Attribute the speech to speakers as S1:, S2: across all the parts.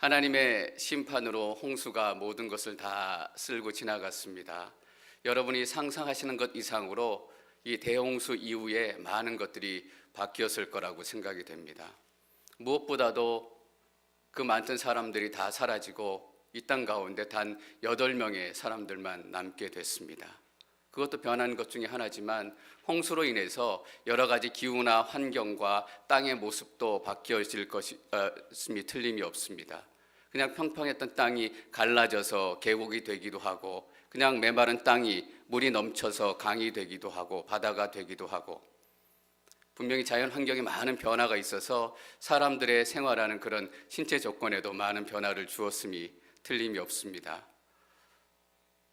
S1: 하나님의 심판으로 홍수가 모든 것을 다 쓸고 지나갔습니다. 여러분이 상상하시는 것 이상으로 이 대홍수 이후에 많은 것들이 바뀌었을 거라고 생각이 됩니다. 무엇보다도 그 많던 사람들이 다 사라지고 이 땅 가운데 단 8명의 사람들만 남게 됐습니다. 그것도 변한 것 중에 하나지만 홍수로 인해서 여러 가지 기후나 환경과 땅의 모습도 바뀌어질 것이 틀림이 없습니다. 그냥 평평했던 땅이 갈라져서 계곡이 되기도 하고, 그냥 메마른 땅이 물이 넘쳐서 강이 되기도 하고 바다가 되기도 하고, 분명히 자연 환경에 많은 변화가 있어서 사람들의 생활하는 그런 신체 조건에도 많은 변화를 주었음이 틀림이 없습니다.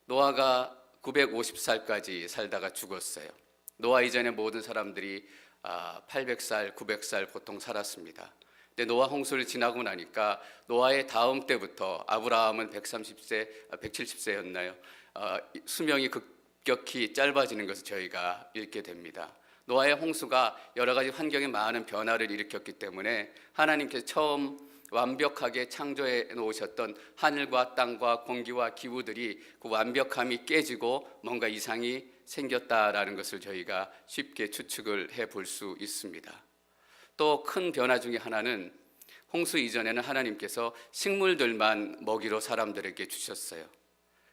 S1: 노아가 950살까지 살다가 죽었어요. 노아 이전에 모든 사람들이 800살, 900살 보통 살았습니다. 근데 노아 홍수를 지나고 나니까 노아의 다음 때부터 아브라함은 130세, 170세였나요? 수명이 급격히 짧아지는 것을 저희가 읽게 됩니다. 노아의 홍수가 여러 가지 환경에 많은 변화를 일으켰기 때문에 하나님께서 처음 완벽하게 창조해 놓으셨던 하늘과 땅과 공기와 기후들이 그 완벽함이 깨지고 뭔가 이상이 생겼다라는 것을 저희가 쉽게 추측을 해볼 수 있습니다. 또 큰 변화 중에 하나는 홍수 이전에는 하나님께서 식물들만 먹이로 사람들에게 주셨어요.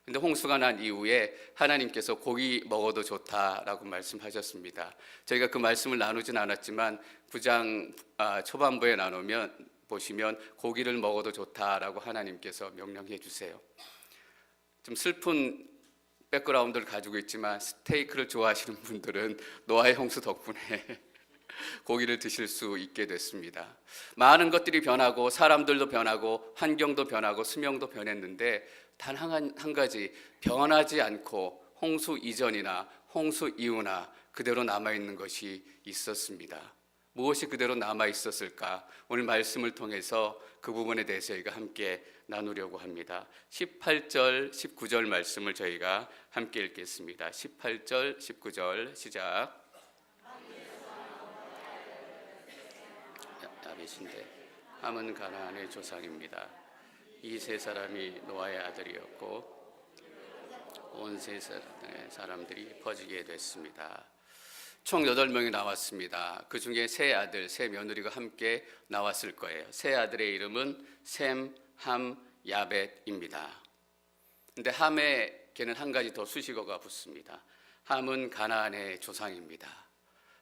S1: 근데 홍수가 난 이후에 하나님께서 고기 먹어도 좋다라고 말씀하셨습니다. 저희가 그 말씀을 나누진 않았지만 9장 초반부에 보시면 고기를 먹어도 좋다라고 하나님께서 명령해 주세요. 좀 슬픈 백그라운드를 가지고 있지만 스테이크를 좋아하시는 분들은 노아의 홍수 덕분에 고기를 드실 수 있게 됐습니다. 많은 것들이 변하고 사람들도 변하고 환경도 변하고 수명도 변했는데 단 한 가지 변하지 않고 홍수 이전이나 홍수 이후나 그대로 남아있는 것이 있었습니다. 무엇이 그대로 남아있었을까? 오늘 말씀을 통해서 그 부분에 대해서 저희가 함께 나누려고 합니다. 18절, 19절 말씀을 저희가 함께 읽겠습니다. 18절, 19절 시작. 야벳인데 함은 가나안의 조상입니다. 이 세 사람이 노아의 아들이었고 온 세 사람들이 퍼지게 됐습니다. 총 8명이 나왔습니다. 그 중에 세 아들, 세 며느리가 함께 나왔을 거예요. 세 아들의 이름은 셈, 함, 야벳입니다. 근데 함에게는 한 가지 더 수식어가 붙습니다. 함은 가나안의 조상입니다.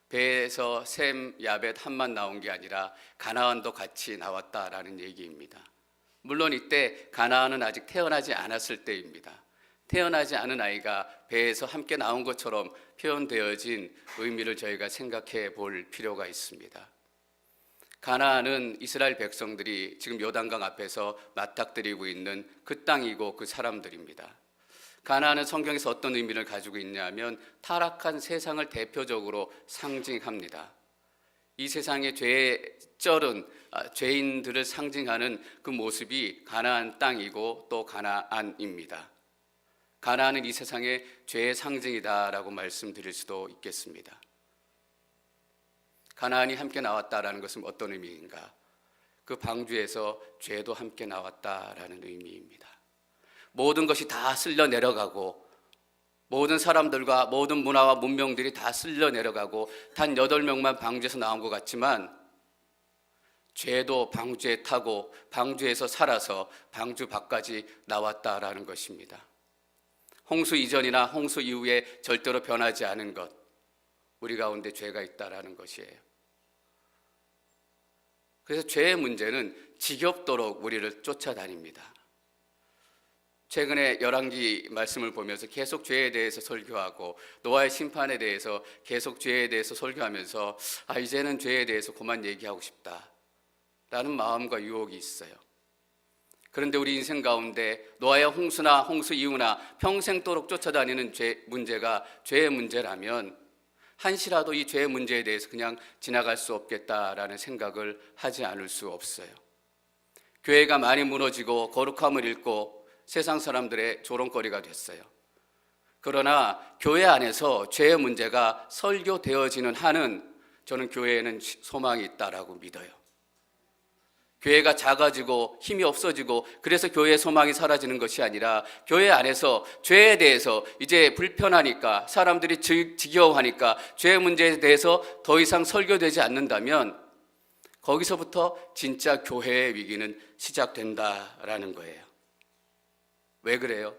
S1: 배에서 셈, 야벳, 함만 나온 게 아니라 가나안도 같이 나왔다라는 얘기입니다. 물론 이때 가나안은 아직 태어나지 않았을 때입니다. 태어나지 않은 아이가 배에서 함께 나온 것처럼 표현되어진 의미를 저희가 생각해 볼 필요가 있습니다. 가나안은 이스라엘 백성들이 지금 요단강 앞에서 맞닥뜨리고 있는 그 땅이고 그 사람들입니다. 가나안은 성경에서 어떤 의미를 가지고 있냐면 타락한 세상을 대표적으로 상징합니다. 이 세상의 죄에 쩔은 죄인들을 상징하는 그 모습이 가나안 땅이고 또 가나안입니다. 가나안은 이 세상의 죄의 상징이다라고 말씀드릴 수도 있겠습니다. 가나안이 함께 나왔다라는 것은 어떤 의미인가? 그 방주에서 죄도 함께 나왔다라는 의미입니다. 모든 것이 다 쓸려 내려가고 모든 사람들과 모든 문화와 문명들이 다 쓸려 내려가고 단 8명만 방주에서 나온 것 같지만 죄도 방주에 타고 방주에서 살아서 방주 밖까지 나왔다라는 것입니다. 홍수 이전이나 홍수 이후에 절대로 변하지 않은 것, 우리 가운데 죄가 있다라는 것이에요. 그래서 죄의 문제는 지겹도록 우리를 쫓아다닙니다. 최근에 열왕기 말씀을 보면서 계속 죄에 대해서 설교하고 노아의 심판에 대해서 계속 죄에 대해서 설교하면서 이제는 죄에 대해서 그만 얘기하고 싶다라는 마음과 유혹이 있어요. 그런데 우리 인생 가운데 노아의 홍수나 홍수 이후나 평생도록 쫓아다니는 문제가 죄의 문제라면 한시라도 이 죄의 문제에 대해서 그냥 지나갈 수 없겠다라는 생각을 하지 않을 수 없어요. 교회가 많이 무너지고 거룩함을 잃고 세상 사람들의 조롱거리가 됐어요. 그러나 교회 안에서 죄의 문제가 설교되어지는 한은 저는 교회에는 소망이 있다라고 믿어요. 교회가 작아지고 힘이 없어지고 그래서 교회의 소망이 사라지는 것이 아니라 교회 안에서 죄에 대해서 이제 불편하니까 사람들이 지겨워하니까 죄 문제에 대해서 더 이상 설교되지 않는다면 거기서부터 진짜 교회의 위기는 시작된다라는 거예요. 왜 그래요?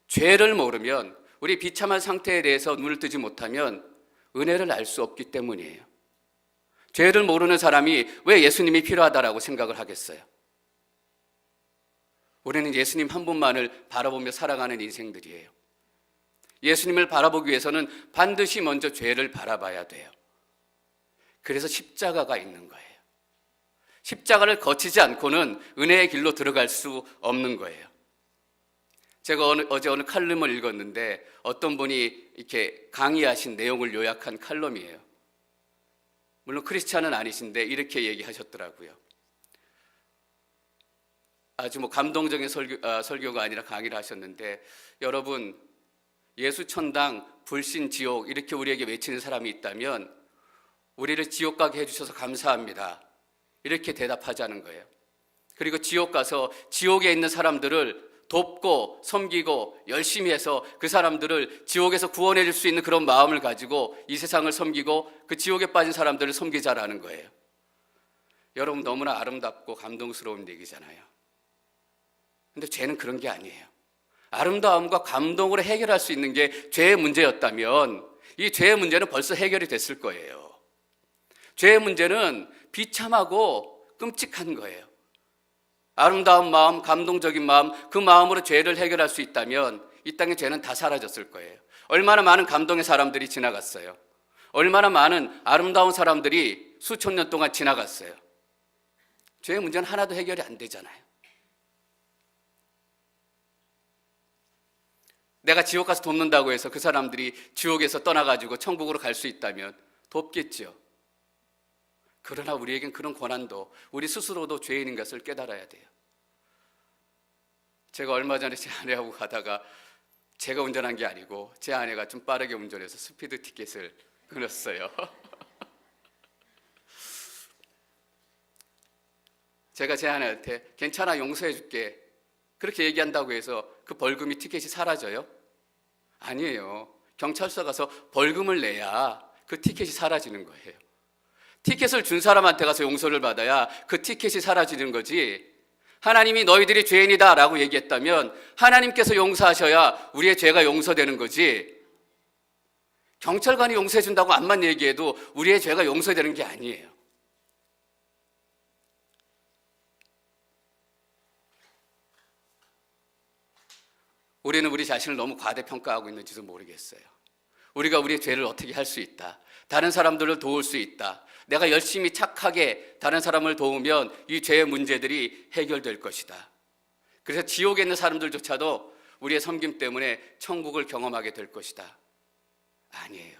S1: 죄를 모르면, 우리 비참한 상태에 대해서 눈을 뜨지 못하면 은혜를 알 수 없기 때문이에요. 죄를 모르는 사람이 왜 예수님이 필요하다라고 생각을 하겠어요? 우리는 예수님 한 분만을 바라보며 살아가는 인생들이에요. 예수님을 바라보기 위해서는 반드시 먼저 죄를 바라봐야 돼요. 그래서 십자가가 있는 거예요. 십자가를 거치지 않고는 은혜의 길로 들어갈 수 없는 거예요. 제가 어제 어느 칼럼을 읽었는데 어떤 분이 이렇게 강의하신 내용을 요약한 칼럼이에요. 물론 크리스찬은 아니신데 이렇게 얘기하셨더라고요. 아주 감동적인 설교가 아니라 강의를 하셨는데, 여러분, 예수 천당, 불신 지옥 이렇게 우리에게 외치는 사람이 있다면 우리를 지옥 가게 해주셔서 감사합니다, 이렇게 대답하자는 거예요. 그리고 지옥 가서 지옥에 있는 사람들을 돕고 섬기고 열심히 해서 그 사람들을 지옥에서 구원해 줄 수 있는 그런 마음을 가지고 이 세상을 섬기고 그 지옥에 빠진 사람들을 섬기자라는 거예요. 여러분, 너무나 아름답고 감동스러운 얘기잖아요. 근데 죄는 그런 게 아니에요. 아름다움과 감동으로 해결할 수 있는 게 죄의 문제였다면 이 죄의 문제는 벌써 해결이 됐을 거예요. 죄의 문제는 비참하고 끔찍한 거예요. 아름다운 마음, 감동적인 마음, 그 마음으로 죄를 해결할 수 있다면 이 땅의 죄는 다 사라졌을 거예요. 얼마나 많은 감동의 사람들이 지나갔어요. 얼마나 많은 아름다운 사람들이 수천 년 동안 지나갔어요. 죄의 문제는 하나도 해결이 안 되잖아요. 내가 지옥 가서 돕는다고 해서 그 사람들이 지옥에서 떠나가지고 천국으로 갈 수 있다면 돕겠죠. 그러나 우리에겐 그런 권한도, 우리 스스로도 죄인인 것을 깨달아야 돼요. 제가 얼마 전에 제 아내하고 가다가, 제가 운전한 게 아니고 제 아내가 좀 빠르게 운전해서 스피드 티켓을 끊었어요. 제가 제 아내한테 괜찮아, 용서해 줄게, 그렇게 얘기한다고 해서 그 벌금이, 티켓이 사라져요? 아니에요. 경찰서 가서 벌금을 내야 그 티켓이 사라지는 거예요. 티켓을 준 사람한테 가서 용서를 받아야 그 티켓이 사라지는 거지. 하나님이 너희들이 죄인이다 라고 얘기했다면 하나님께서 용서하셔야 우리의 죄가 용서되는 거지, 경찰관이 용서해 준다고 암만 얘기해도 우리의 죄가 용서되는 게 아니에요. 우리는 우리 자신을 너무 과대평가하고 있는지도 모르겠어요. 우리가 우리의 죄를 어떻게 할 수 있다, 다른 사람들을 도울 수 있다, 내가 열심히 착하게 다른 사람을 도우면 이 죄의 문제들이 해결될 것이다. 그래서 지옥에 있는 사람들조차도 우리의 섬김 때문에 천국을 경험하게 될 것이다. 아니에요.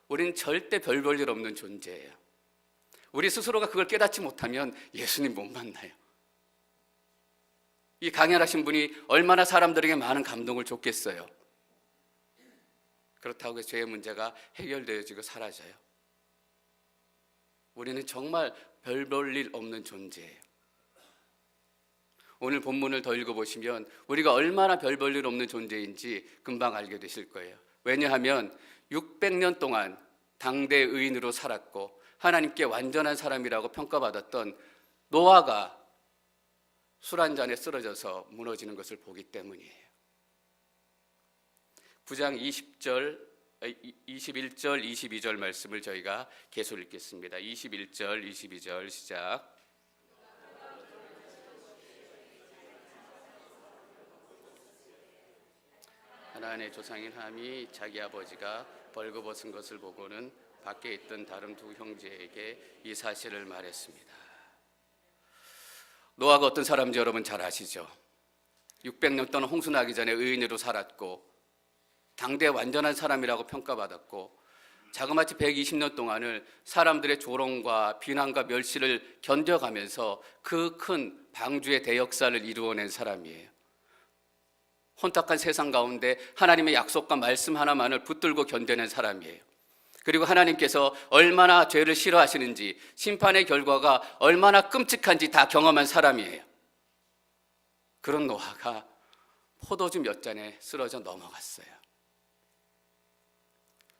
S1: 우리는 절대 별 볼 일 없는 존재예요. 우리 스스로가 그걸 깨닫지 못하면 예수님 못 만나요. 이 강연하신 분이 얼마나 사람들에게 많은 감동을 줬겠어요. 그렇다고 해서 죄의 문제가 해결되어지고 사라져요. 우리는 정말 별 볼 일 없는 존재예요. 오늘 본문을 더 읽어보시면 우리가 얼마나 별 볼 일 없는 존재인지 금방 알게 되실 거예요. 왜냐하면 600년 동안 당대 의인으로 살았고 하나님께 완전한 사람이라고 평가받았던 노아가 술 한 잔에 쓰러져서 무너지는 것을 보기 때문이에요. 9장 21절, 22절 말씀을 저희가 계속 읽겠습니다. 21절, 22절 시작. 하나님의 조상인 함이 자기 아버지가 벌거벗은 것을 보고는 밖에 있던 다른 두 형제에게 이 사실을 말했습니다. 노아가 어떤 사람인지 여러분 잘 아시죠? 600년 동안 홍수 나기 전에 의인으로 살았고 당대 완전한 사람이라고 평가받았고 자그마치 120년 동안을 사람들의 조롱과 비난과 멸시를 견뎌가면서 그 큰 방주의 대역사를 이루어낸 사람이에요. 혼탁한 세상 가운데 하나님의 약속과 말씀 하나만을 붙들고 견뎌낸 사람이에요. 그리고 하나님께서 얼마나 죄를 싫어하시는지, 심판의 결과가 얼마나 끔찍한지 다 경험한 사람이에요. 그런 노아가 포도주 몇 잔에 쓰러져 넘어갔어요.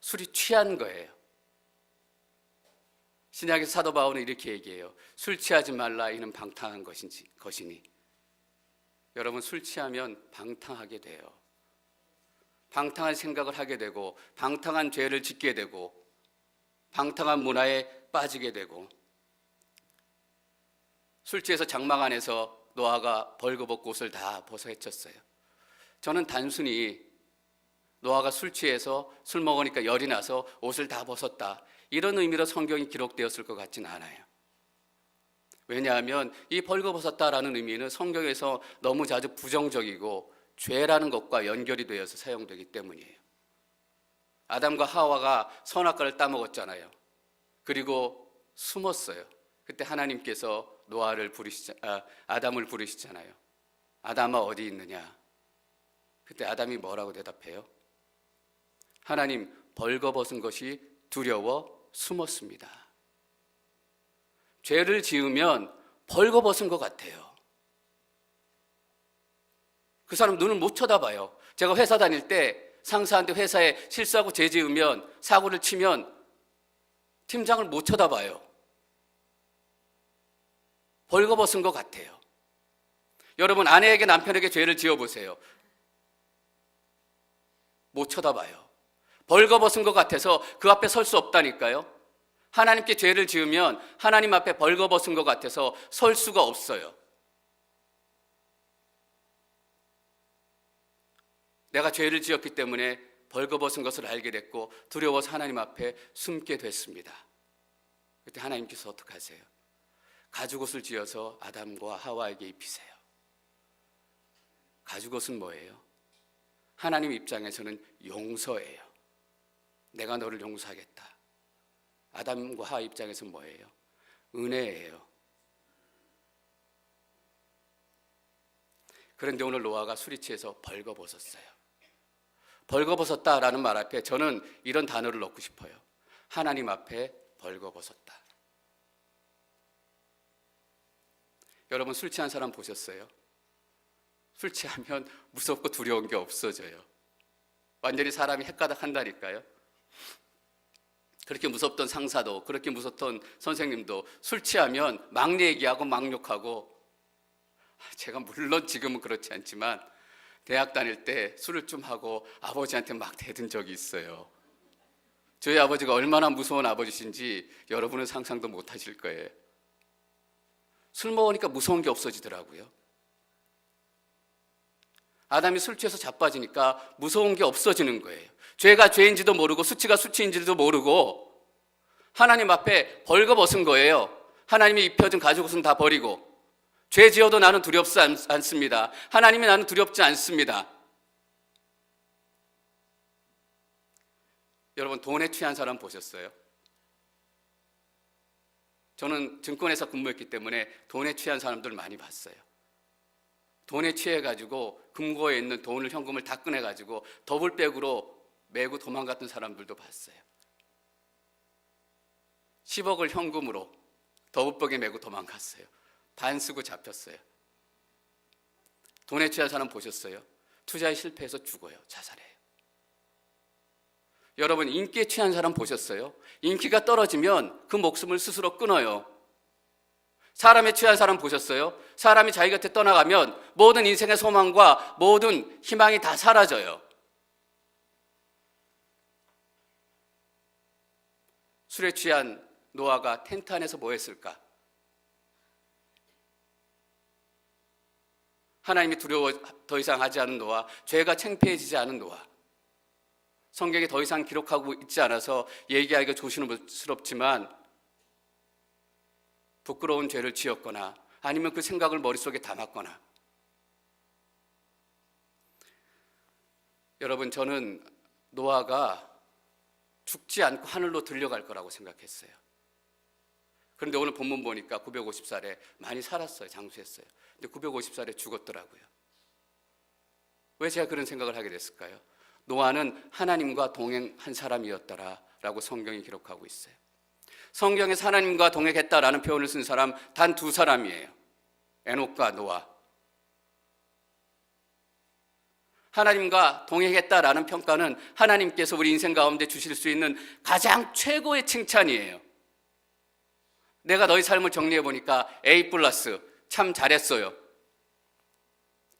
S1: 술이 취한 거예요. 신약에서 사도 바울은 이렇게 얘기해요. 술 취하지 말라, 이는 방탕한 것이니. 여러분, 술 취하면 방탕하게 돼요. 방탕한 생각을 하게 되고, 방탕한 죄를 짓게 되고, 방탕한 문화에 빠지게 되고, 술 취해서 장막 안에서 노아가 벌거벗고 옷을 다 벗어 헤쳤어요. 저는 단순히 노아가 술 취해서 술 먹으니까 열이 나서 옷을 다 벗었다, 이런 의미로 성경이 기록되었을 것 같지는 않아요. 왜냐하면 이 벌거벗었다라는 의미는 성경에서 너무 자주 부정적이고 죄라는 것과 연결이 되어서 사용되기 때문이에요. 아담과 하와가 선악과를 따먹었잖아요. 그리고 숨었어요. 그때 하나님께서 아담을 부르시잖아요. 아담아, 어디 있느냐? 그때 아담이 뭐라고 대답해요? 하나님, 벌거벗은 것이 두려워 숨었습니다. 죄를 지으면 벌거벗은 것 같아요. 그 사람 눈을 못 쳐다봐요. 제가 회사 다닐 때 상사한테 회사에 실수하고 죄 지으면, 사고를 치면 팀장을 못 쳐다봐요. 벌거벗은 것 같아요. 여러분, 아내에게 남편에게 죄를 지어보세요. 못 쳐다봐요. 벌거벗은 것 같아서 그 앞에 설 수 없다니까요. 하나님께 죄를 지으면 하나님 앞에 벌거벗은 것 같아서 설 수가 없어요. 내가 죄를 지었기 때문에 벌거벗은 것을 알게 됐고 두려워서 하나님 앞에 숨게 됐습니다. 그때 하나님께서 어떻게 하세요? 가죽옷을 지어서 아담과 하와에게 입히세요. 가죽옷은 뭐예요? 하나님 입장에서는 용서예요. 내가 너를 용서하겠다. 아담과 하와 입장에서는 뭐예요? 은혜예요. 그런데 오늘 노아가 술이 취해서 벌거벗었어요. 벌거벗었다라는 말 앞에 저는 이런 단어를 넣고 싶어요. 하나님 앞에 벌거벗었다. 여러분, 술 취한 사람 보셨어요? 술 취하면 무섭고 두려운 게 없어져요. 완전히 사람이 헷가닥 한다니까요. 그렇게 무섭던 상사도, 그렇게 무섭던 선생님도 술 취하면 막 얘기하고 막 욕하고, 제가 물론 지금은 그렇지 않지만 대학 다닐 때 술을 좀 하고 아버지한테 막 대든 적이 있어요. 저희 아버지가 얼마나 무서운 아버지신지 여러분은 상상도 못 하실 거예요. 술 먹으니까 무서운 게 없어지더라고요. 아담이 술 취해서 자빠지니까 무서운 게 없어지는 거예요. 죄가 죄인지도 모르고 수치가 수치인지도 모르고 하나님 앞에 벌거벗은 거예요. 하나님이 입혀준 가죽옷은 다 버리고, 죄 지어도 나는 두렵지 않습니다. 하나님이 나는 두렵지 않습니다. 여러분, 돈에 취한 사람 보셨어요? 저는 증권회사 근무했기 때문에 돈에 취한 사람들 많이 봤어요. 돈에 취해가지고 금고에 있는 돈을, 현금을 다 꺼내가지고 더블백으로 메고 도망갔던 사람들도 봤어요. 10억을 현금으로 더블백에 메고 도망갔어요. 반 쓰고 잡혔어요. 돈에 취한 사람 보셨어요? 투자에 실패해서 죽어요. 자살해요. 여러분, 인기에 취한 사람 보셨어요? 인기가 떨어지면 그 목숨을 스스로 끊어요. 사람에 취한 사람 보셨어요? 사람이 자기 곁에 떠나가면 모든 인생의 소망과 모든 희망이 다 사라져요. 술에 취한 노아가 텐트 안에서 뭐 했을까? 하나님이 두려워 더 이상 하지 않은 노아, 죄가 창피해지지 않은 노아. 성경에 더 이상 기록하고 있지 않아서 얘기하기가 조심스럽지만 부끄러운 죄를 지었거나 아니면 그 생각을 머릿속에 담았거나. 여러분, 저는 노아가 죽지 않고 하늘로 들려갈 거라고 생각했어요. 그런데 오늘 본문 보니까 950살에 많이 살았어요. 장수했어요. 근데 950살에 죽었더라고요. 왜 제가 그런 생각을 하게 됐을까요? 노아는 하나님과 동행한 사람이었더라 동행했다라고 성경이 기록하고 있어요. 성경에서 하나님과 동행했다라는 표현을 쓴 사람 단 두 사람이에요. 에녹과 노아. 하나님과 동행했다라는 평가는 하나님께서 우리 인생 가운데 주실 수 있는 가장 최고의 칭찬이에요. 내가 너희 삶을 정리해 보니까 A+, 참 잘했어요.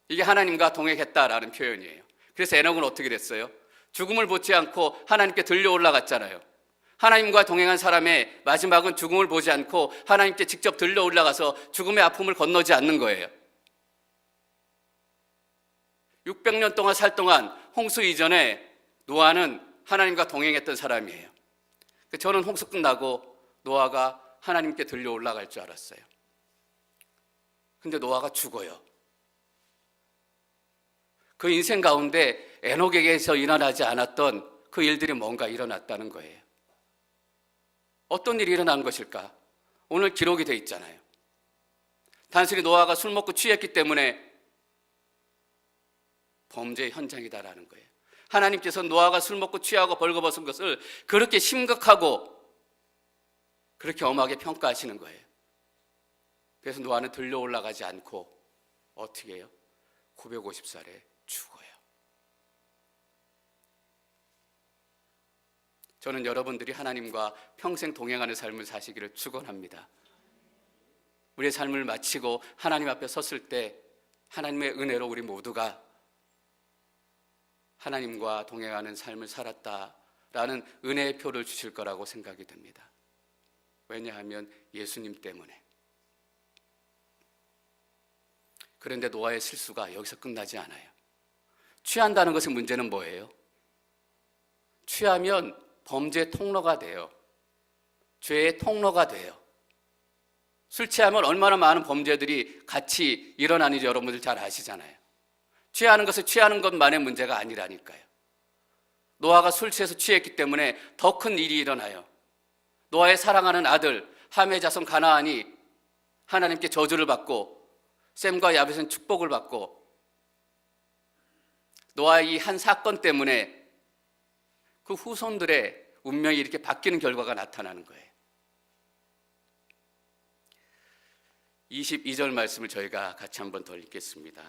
S1: 이게 하나님과 동행했다라는 표현이에요. 그래서 에녹은 어떻게 됐어요? 죽음을 보지 않고 하나님께 들려 올라갔잖아요. 하나님과 동행한 사람의 마지막은 죽음을 보지 않고 하나님께 직접 들려 올라가서 죽음의 아픔을 건너지 않는 거예요. 600년 동안 살 동안 홍수 이전에 노아는 하나님과 동행했던 사람이에요. 저는 홍수 끝나고 노아가 하나님께 들려 올라갈 줄 알았어요. 근데 노아가 죽어요. 그 인생 가운데 에녹에게서 일어나지 않았던 그 일들이 뭔가 일어났다는 거예요. 어떤 일이 일어난 것일까? 오늘 기록이 돼 있잖아요. 단순히 노아가 술 먹고 취했기 때문에 범죄의 현장이다라는 거예요. 하나님께서 노아가 술 먹고 취하고 벌거벗은 것을 그렇게 심각하고 그렇게 엄하게 평가하시는 거예요. 그래서 노아는 들려 올라가지 않고 어떻게 해요? 950살에 죽어요. 저는 여러분들이 하나님과 평생 동행하는 삶을 사시기를 축원합니다. 우리의 삶을 마치고 하나님 앞에 섰을 때 하나님의 은혜로 우리 모두가 하나님과 동행하는 삶을 살았다라는 은혜의 표를 주실 거라고 생각이 됩니다. 왜냐하면 예수님 때문에. 그런데 노아의 실수가 여기서 끝나지 않아요. 취한다는 것의 문제는 뭐예요? 취하면 범죄의 통로가 돼요. 죄의 통로가 돼요. 술 취하면 얼마나 많은 범죄들이 같이 일어나는지 여러분들 잘 아시잖아요. 취하는 것은 취하는 것만의 문제가 아니라니까요. 노아가 술 취해서 취했기 때문에 더 큰 일이 일어나요. 노아의 사랑하는 아들 함의 자손 가나안이 하나님께 저주를 받고 셈과 야벳은 축복을 받고 노아의 이 한 사건 때문에 그 후손들의 운명이 이렇게 바뀌는 결과가 나타나는 거예요. 22절 말씀을 저희가 같이 한번 더 읽겠습니다.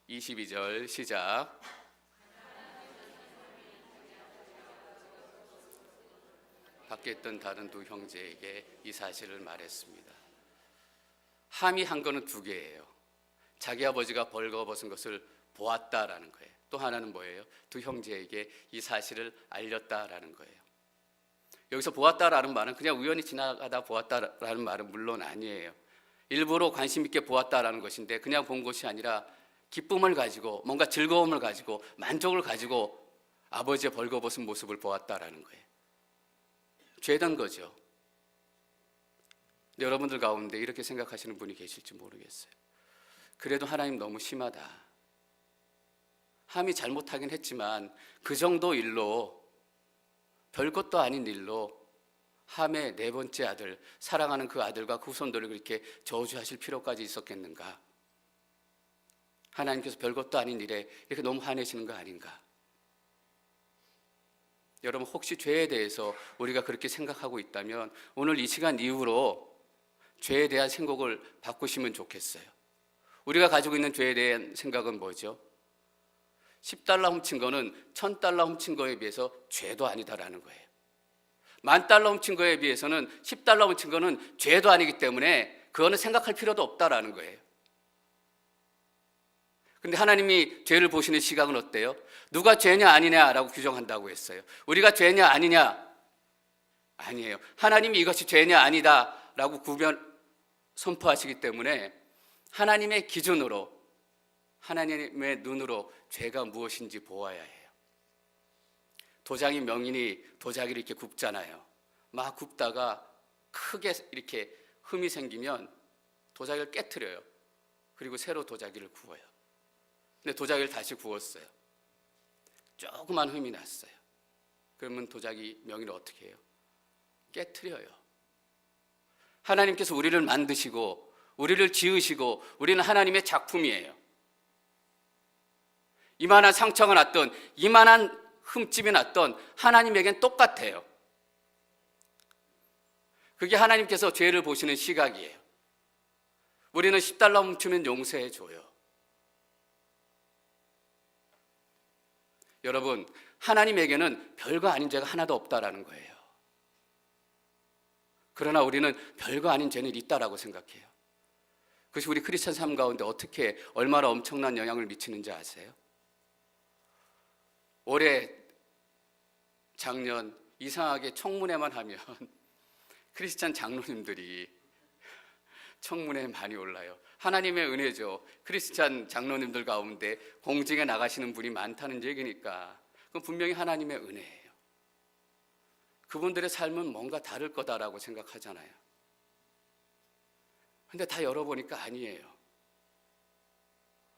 S1: 22절 시작. 밖에 있던 다른 두 형제에게 이 사실을 말했습니다. 함이 한 거는 두 개예요. 자기 아버지가 벌거벗은 것을 보았다라는 거예요. 또 하나는 뭐예요? 두 형제에게 이 사실을 알렸다라는 거예요. 여기서 보았다라는 말은 그냥 우연히 지나가다 보았다라는 말은 물론 아니에요. 일부러 관심 있게 보았다라는 것인데 그냥 본 것이 아니라 기쁨을 가지고 뭔가 즐거움을 가지고 만족을 가지고 아버지의 벌거벗은 모습을 보았다라는 거예요. 죄된 거죠. 근데 여러분들 가운데 이렇게 생각하시는 분이 계실지 모르겠어요. 그래도 하나님 너무 심하다. 함이 잘못하긴 했지만 그 정도 일로 별것도 아닌 일로 함의 네 번째 아들, 사랑하는 그 아들과 그 후손들을 그렇게 저주하실 필요까지 있었겠는가? 하나님께서 별것도 아닌 일에 이렇게 너무 화내시는 거 아닌가? 여러분 혹시 죄에 대해서 우리가 그렇게 생각하고 있다면 오늘 이 시간 이후로 죄에 대한 생각을 바꾸시면 좋겠어요. 우리가 가지고 있는 죄에 대한 생각은 뭐죠? 10달러 훔친 거는 1000달러 훔친 거에 비해서 죄도 아니다라는 거예요. 10,000달러 훔친 거에 비해서는 10달러 훔친 거는 죄도 아니기 때문에 그거는 생각할 필요도 없다라는 거예요. 근데 하나님이 죄를 보시는 시각은 어때요? 누가 죄냐 아니냐라고 규정한다고 했어요. 우리가 죄냐 아니냐? 아니에요. 하나님이 이것이 죄냐 아니다라고 선포하시기 때문에 하나님의 기준으로 하나님의 눈으로 죄가 무엇인지 보아야 해요. 도자기 명인이 도자기를 이렇게 굽잖아요. 막 굽다가 크게 이렇게 흠이 생기면 도자기를 깨트려요. 그리고 새로 도자기를 구워요. 근데 도자기를 다시 구웠어요. 조그만 흠이 났어요. 그러면 도자기 명인은 어떻게 해요? 깨트려요. 하나님께서 우리를 만드시고 우리를 지으시고 우리는 하나님의 작품이에요. 이만한 상처가 났던 이만한 흠집이 났던 하나님에겐 똑같아요. 그게 하나님께서 죄를 보시는 시각이에요. 우리는 10달러 훔치면 용서해 줘요. 여러분, 하나님에게는 별거 아닌 죄가 하나도 없다라는 거예요. 그러나 우리는 별거 아닌 죄는 있다라고 생각해요. 그것이 우리 크리스찬 삶 가운데 어떻게 얼마나 엄청난 영향을 미치는지 아세요? 올해 작년 이상하게 청문회만 하면 크리스찬 장로님들이 청문회에 많이 올라요. 하나님의 은혜죠. 크리스찬 장로님들 가운데 공직에 나가시는 분이 많다는 얘기니까 그건 분명히 하나님의 은혜예요. 그분들의 삶은 뭔가 다를 거다라고 생각하잖아요. 근데 다 열어보니까 아니에요.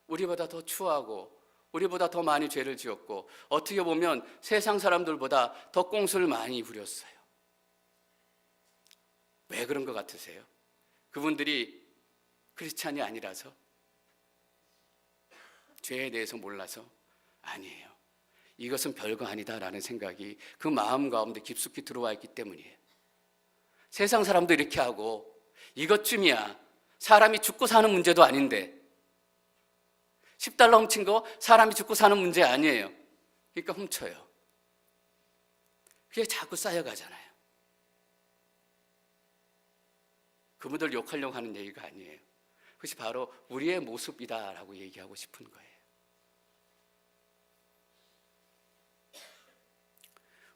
S1: 우리보다 더 추하고 우리보다 더 많이 죄를 지었고 어떻게 보면 세상 사람들보다 더 꽁수를 많이 부렸어요. 왜 그런 것 같으세요? 그분들이 크리스찬이 아니라서? 죄에 대해서 몰라서? 아니에요. 이것은 별거 아니다라는 생각이 그 마음 가운데 깊숙이 들어와 있기 때문이에요. 세상 사람도 이렇게 하고 이것쯤이야 사람이 죽고 사는 문제도 아닌데 10달러 훔친 거 사람이 죽고 사는 문제 아니에요. 그러니까 훔쳐요. 그게 자꾸 쌓여가잖아요. 그분들 욕하려고 하는 얘기가 아니에요. 그것이 바로 우리의 모습이다라고 얘기하고 싶은 거예요.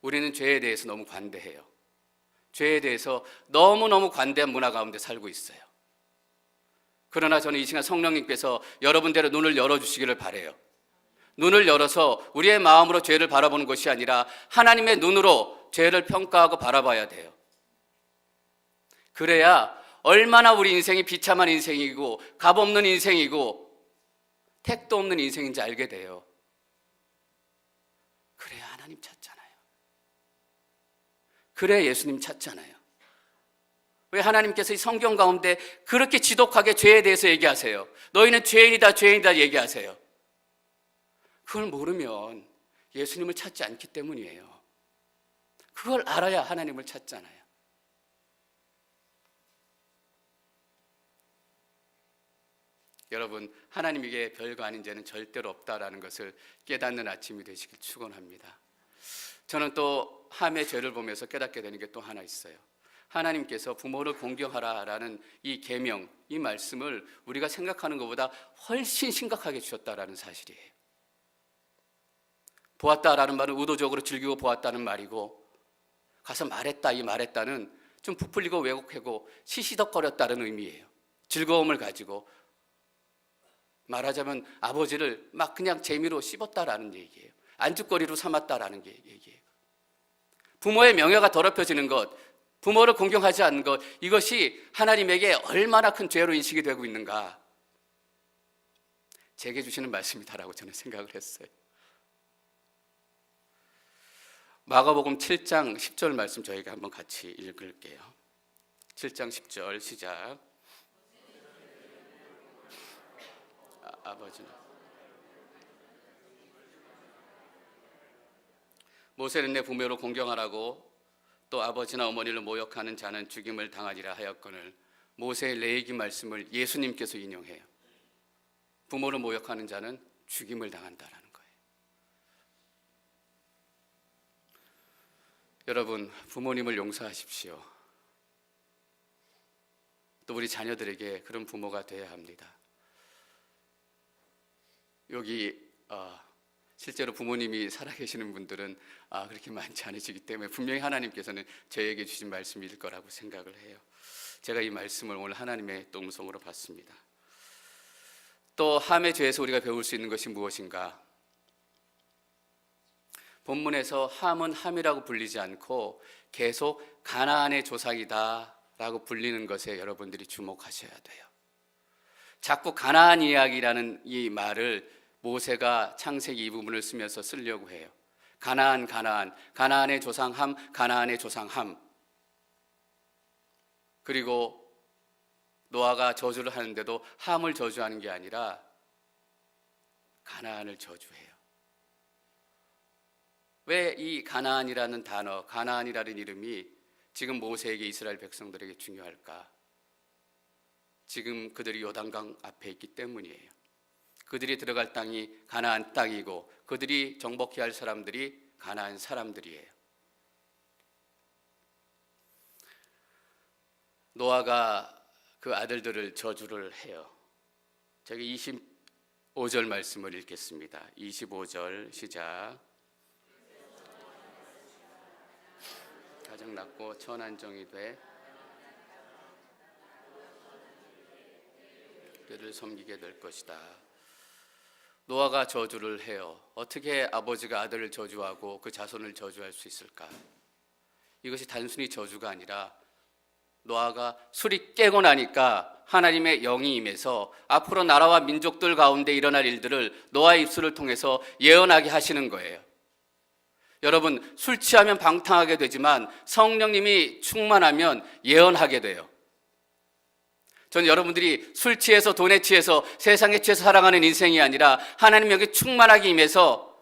S1: 우리는 죄에 대해서 너무 관대해요. 죄에 대해서 너무너무 관대한 문화 가운데 살고 있어요. 그러나 저는 이 시간 성령님께서 여러분들의 눈을 열어주시기를 바라요. 눈을 열어서 우리의 마음으로 죄를 바라보는 것이 아니라 하나님의 눈으로 죄를 평가하고 바라봐야 돼요. 그래야 얼마나 우리 인생이 비참한 인생이고 값없는 인생이고 택도 없는 인생인지 알게 돼요. 그래야 하나님 찾잖아요. 그래야 예수님 찾잖아요. 왜 하나님께서 이 성경 가운데 그렇게 지독하게 죄에 대해서 얘기하세요? 너희는 죄인이다, 죄인이다 얘기하세요. 그걸 모르면 예수님을 찾지 않기 때문이에요. 그걸 알아야 하나님을 찾잖아요. 여러분, 하나님에게 별거 아닌 죄는 절대로 없다라는 것을 깨닫는 아침이 되시길 축원합니다. 저는 또 함의 죄를 보면서 깨닫게 되는 게 또 하나 있어요. 하나님께서 부모를 공경하라라는 이 계명, 이 말씀을 우리가 생각하는 것보다 훨씬 심각하게 주셨다라는 사실이에요. 보았다라는 말은 의도적으로 즐기고 보았다는 말이고, 가서 말했다, 이 말했다는 좀 부풀리고 왜곡하고 시시덕거렸다는 의미예요. 즐거움을 가지고 말하자면 아버지를 막 그냥 재미로 씹었다라는 얘기예요. 안주거리로 삼았다라는 게 얘기예요. 부모의 명예가 더럽혀지는 것, 부모를 공경하지 않는 것, 이것이 하나님에게 얼마나 큰 죄로 인식이 되고 있는가, 제게 주시는 말씀이다라고 저는 생각을 했어요. 마가복음 7장 10절 말씀 저희가 한번 같이 읽을게요. 7장 10절 시작. 아버지는 모세는 내 부모를 공경하라고 또 아버지나 어머니를 모욕하는 자는 죽임을 당하리라 하였거늘, 모세의 레위기 말씀을 예수님께서 인용해요. 부모를 모욕하는 자는 죽임을 당한다라는 거예요. 여러분, 부모님을 용서하십시오. 또 우리 자녀들에게 그런 부모가 되어야 합니다. 여기 실제로 부모님이 살아계시는 분들은 그렇게 많지 않으시기 때문에 분명히 하나님께서는 저에게 주신 말씀일 거라고 생각을 해요. 제가 이 말씀을 오늘 하나님의 또 음성으로 받습니다. 또 함의 죄에서 우리가 배울 수 있는 것이 무엇인가? 본문에서 함은 함이라고 불리지 않고 계속 가나안의 조상이다 라고 불리는 것에 여러분들이 주목하셔야 돼요. 자꾸 가나안 이야기라는 이 말을 모세가 창세기 이 부분을 쓰면서 쓰려고 해요. 가나안, 가나안의 조상 함, 가나안의 조상 함. 그리고 노아가 저주를 하는데도 함을 저주하는 게 아니라 가나안을 저주해요. 왜 이 가나안이라는 단어, 가나안이라는 이름이 지금 모세에게 이스라엘 백성들에게 중요할까? 지금 그들이 요단강 앞에 있기 때문이에요. 그들이 들어갈 땅이 가나안 땅이고 그들이 정복해야 할 사람들이 가나안 사람들이에요. 노아가 그 아들들을 저주를 해요. 제가 25절 말씀을 읽겠습니다. 25절 시작. 가장 낮고 천한 종이 돼 그를 섬기게 될 것이다. 노아가 저주를 해요. 어떻게 아버지가 아들을 저주하고 그 자손을 저주할 수 있을까? 이것이 단순히 저주가 아니라 노아가 술이 깨고 나니까 하나님의 영이 임해서 앞으로 나라와 민족들 가운데 일어날 일들을 노아의 입술을 통해서 예언하게 하시는 거예요. 여러분, 술 취하면 방탕하게 되지만 성령님이 충만하면 예언하게 돼요. 저는 여러분들이 술 취해서 돈에 취해서 세상에 취해서 살아가는 인생이 아니라 하나님 여기 충만하게 임해서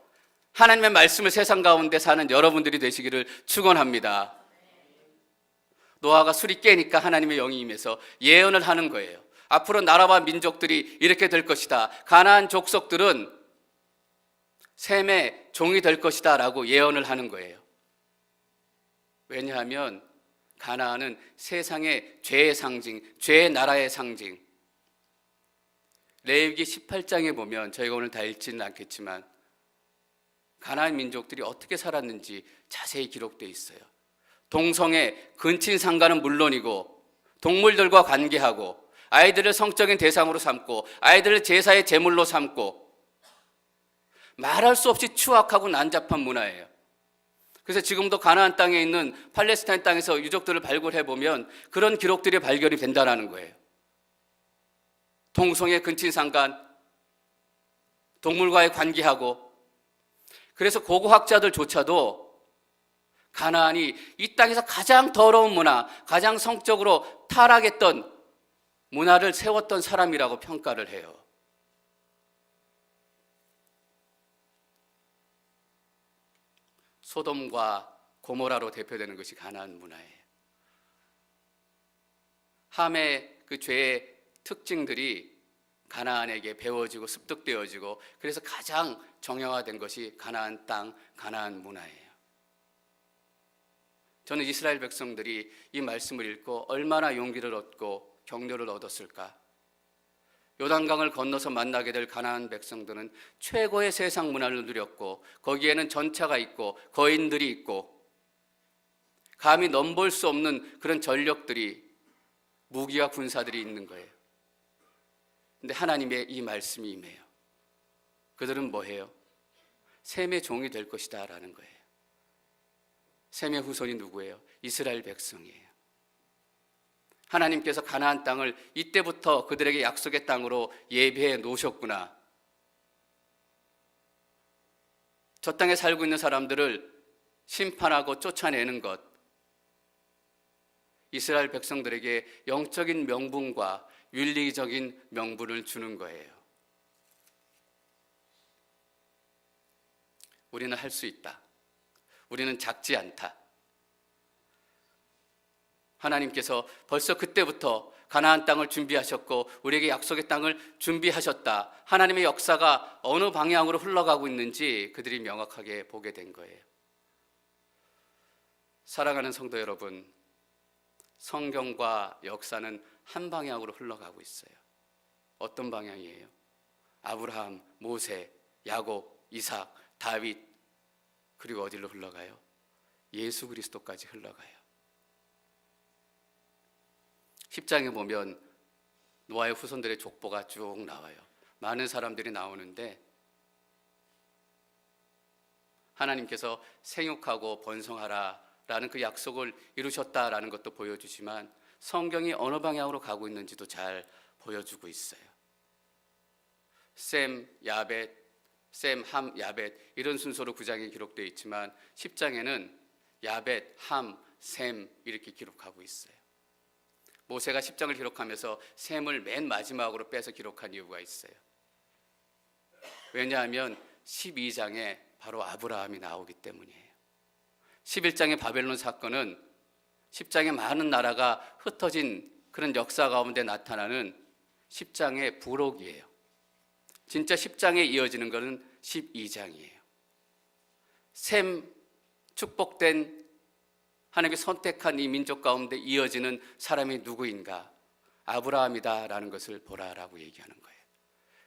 S1: 하나님의 말씀을 세상 가운데 사는 여러분들이 되시기를 축원합니다. 노아가 술이 깨니까 하나님의 영이 임해서 예언을 하는 거예요. 앞으로 나라와 민족들이 이렇게 될 것이다. 가나안 족속들은 셈의 종이 될 것이다 라고 예언을 하는 거예요. 왜냐하면 가나안은 세상의 죄의 상징, 죄의 나라의 상징. 레위기 18장에 보면 저희가 오늘 다 읽지는 않겠지만 가나안 민족들이 어떻게 살았는지 자세히 기록되어 있어요. 동성애, 근친상간은 물론이고 동물들과 관계하고 아이들을 성적인 대상으로 삼고 아이들을 제사의 제물로 삼고 말할 수 없이 추악하고 난잡한 문화예요. 그래서 지금도 가나안 땅에 있는 팔레스타인 땅에서 유적들을 발굴해 보면 그런 기록들이 발견이 된다는 거예요. 동성애, 근친상간, 동물과의 관계하고 그래서 고고학자들조차도 가나안이 이 땅에서 가장 더러운 문화, 가장 성적으로 타락했던 문화를 세웠던 사람이라고 평가를 해요. 소돔과 고모라로 대표되는 것이 가나안 문화예요. 함의 그 죄의 특징들이 가나안에게 배워지고 습득되어지고 그래서 가장 정형화된 것이 가나안 땅, 가나안 문화예요. 저는 이스라엘 백성들이 이 말씀을 읽고 얼마나 용기를 얻고 격려를 얻었을까? 요단강을 건너서 만나게 될 가나안 백성들은 최고의 세상 문화를 누렸고 거기에는 전차가 있고 거인들이 있고 감히 넘볼 수 없는 그런 전력들이 무기와 군사들이 있는 거예요. 근데 하나님의 이 말씀이 임해요. 그들은 뭐해요? 셈의 종이 될 것이다 라는 거예요. 셈의 후손이 누구예요? 이스라엘 백성이에요. 하나님께서 가나안 땅을 이때부터 그들에게 약속의 땅으로 예비해 놓으셨구나. 저 땅에 살고 있는 사람들을 심판하고 쫓아내는 것, 이스라엘 백성들에게 영적인 명분과 윤리적인 명분을 주는 거예요. 우리는 할 수 있다. 우리는 작지 않다. 하나님께서 벌써 그때부터 가나안 땅을 준비하셨고 우리에게 약속의 땅을 준비하셨다. 하나님의 역사가 어느 방향으로 흘러가고 있는지 그들이 명확하게 보게 된 거예요. 사랑하는 성도 여러분, 성경과 역사는 한 방향으로 흘러가고 있어요. 어떤 방향이에요? 아브라함, 모세, 야곱, 이삭, 다윗, 그리고 어디로 흘러가요? 예수 그리스도까지 흘러가요. 10장에 보면 노아의 후손들의 족보가 쭉 나와요. 많은 사람들이 나오는데 하나님께서 생육하고 번성하라라는 그 약속을 이루셨다라는 것도 보여주지만 성경이 어느 방향으로 가고 있는지도 잘 보여주고 있어요. 셈, 야벳, 셈, 함, 야벳 이런 순서로 9장에 기록되어 있지만 10장에는 야벳, 함, 셈 이렇게 기록하고 있어요. 모세가 10장을 기록하면서 셈을 맨 마지막으로 빼서 기록한 이유가 있어요. 왜냐하면 12장에 바로 아브라함이 나오기 때문이에요. 11장의 바벨론 사건은 10장의 많은 나라가 흩어진 그런 역사 가운데 나타나는 10장의 부록이에요. 진짜 10장에 이어지는 것은 12장이에요. 셈, 축복된 하나님이 선택한 이 민족 가운데 이어지는 사람이 누구인가? 아브라함이다라는 것을 보라라고 얘기하는 거예요.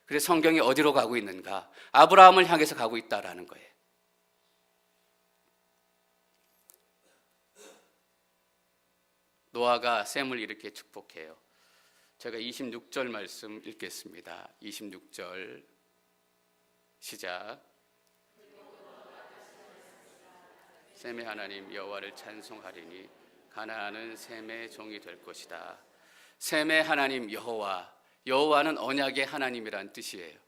S1: 그래서 성경이 어디로 가고 있는가? 아브라함을 향해서 가고 있다라는 거예요. 노아가 셈을 이렇게 축복해요. 제가 26절 말씀 읽겠습니다. 26절 시작. 셈의 하나님 여호와를 찬송하리니 가나안은 셈의 종이 될 것이다. 셈의 하나님 여호와, 여호와는 언약의 하나님이란 뜻이에요.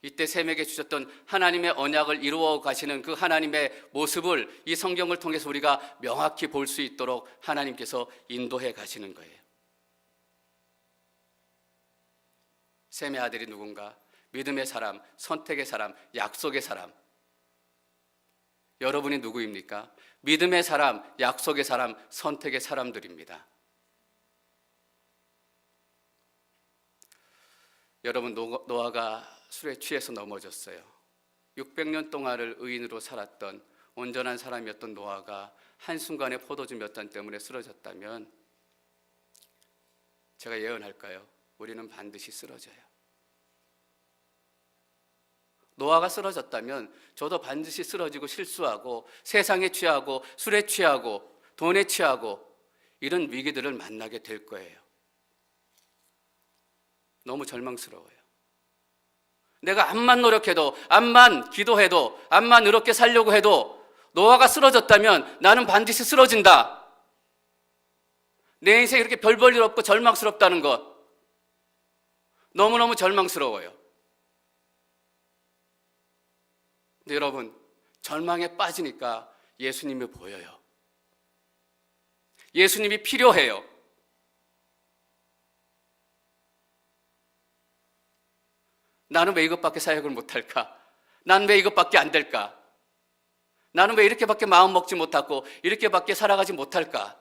S1: 이때 셈에게 주셨던 하나님의 언약을 이루어 가시는 그 하나님의 모습을 이 성경을 통해서 우리가 명확히 볼 수 있도록 하나님께서 인도해 가시는 거예요. 셈의 아들이 누군가? 믿음의 사람, 선택의 사람, 약속의 사람. 여러분이 누구입니까? 믿음의 사람, 약속의 사람, 선택의 사람들입니다. 여러분, 노아가 술에 취해서 넘어졌어요. 600년 동안을 의인으로 살았던 온전한 사람이었던 노아가 한순간에 포도주 몇 잔 때문에 쓰러졌다면 제가 예언할까요? 우리는 반드시 쓰러져요. 노아가 쓰러졌다면 저도 반드시 쓰러지고 실수하고 세상에 취하고 술에 취하고 돈에 취하고 이런 위기들을 만나게 될 거예요. 너무 절망스러워요. 내가 암만 노력해도, 암만 기도해도, 암만 의롭게 살려고 해도 노아가 쓰러졌다면 나는 반드시 쓰러진다. 내 인생이 이렇게 별 볼 일 없고 절망스럽다는 것, 너무너무 절망스러워요. 근데 여러분, 절망에 빠지니까 예수님이 보여요. 예수님이 필요해요. 나는 왜 이것밖에 사역을 못할까? 나는 왜 이것밖에 안 될까? 나는 왜 이렇게밖에 마음 먹지 못하고 이렇게밖에 살아가지 못할까?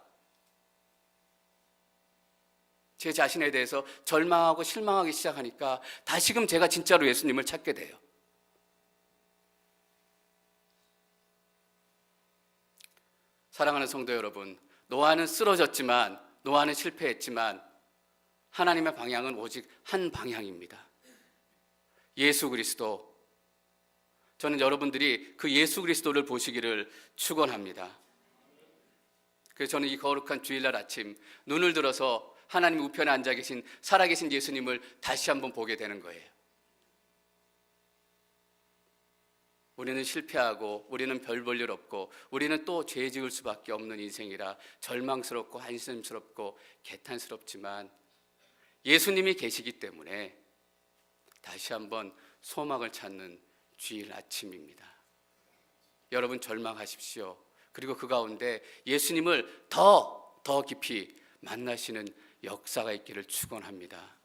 S1: 제 자신에 대해서 절망하고 실망하기 시작하니까 다시금 제가 진짜로 예수님을 찾게 돼요. 사랑하는 성도 여러분, 노아는 쓰러졌지만, 노아는 실패했지만 하나님의 방향은 오직 한 방향입니다. 예수 그리스도. 저는 여러분들이 그 예수 그리스도를 보시기를 축원합니다. 그래서 저는 이 거룩한 주일날 아침 눈을 들어서 하나님 우편에 앉아 계신 살아계신 예수님을 다시 한번 보게 되는 거예요. 우리는 실패하고 우리는 별 볼 일 없고 우리는 또 죄 지을 수밖에 없는 인생이라 절망스럽고 한심스럽고 개탄스럽지만 예수님이 계시기 때문에 다시 한번 소망을 찾는 주일 아침입니다. 여러분 절망하십시오. 그리고 그 가운데 예수님을 더 깊이 만나시는 역사가 있기를 축원합니다.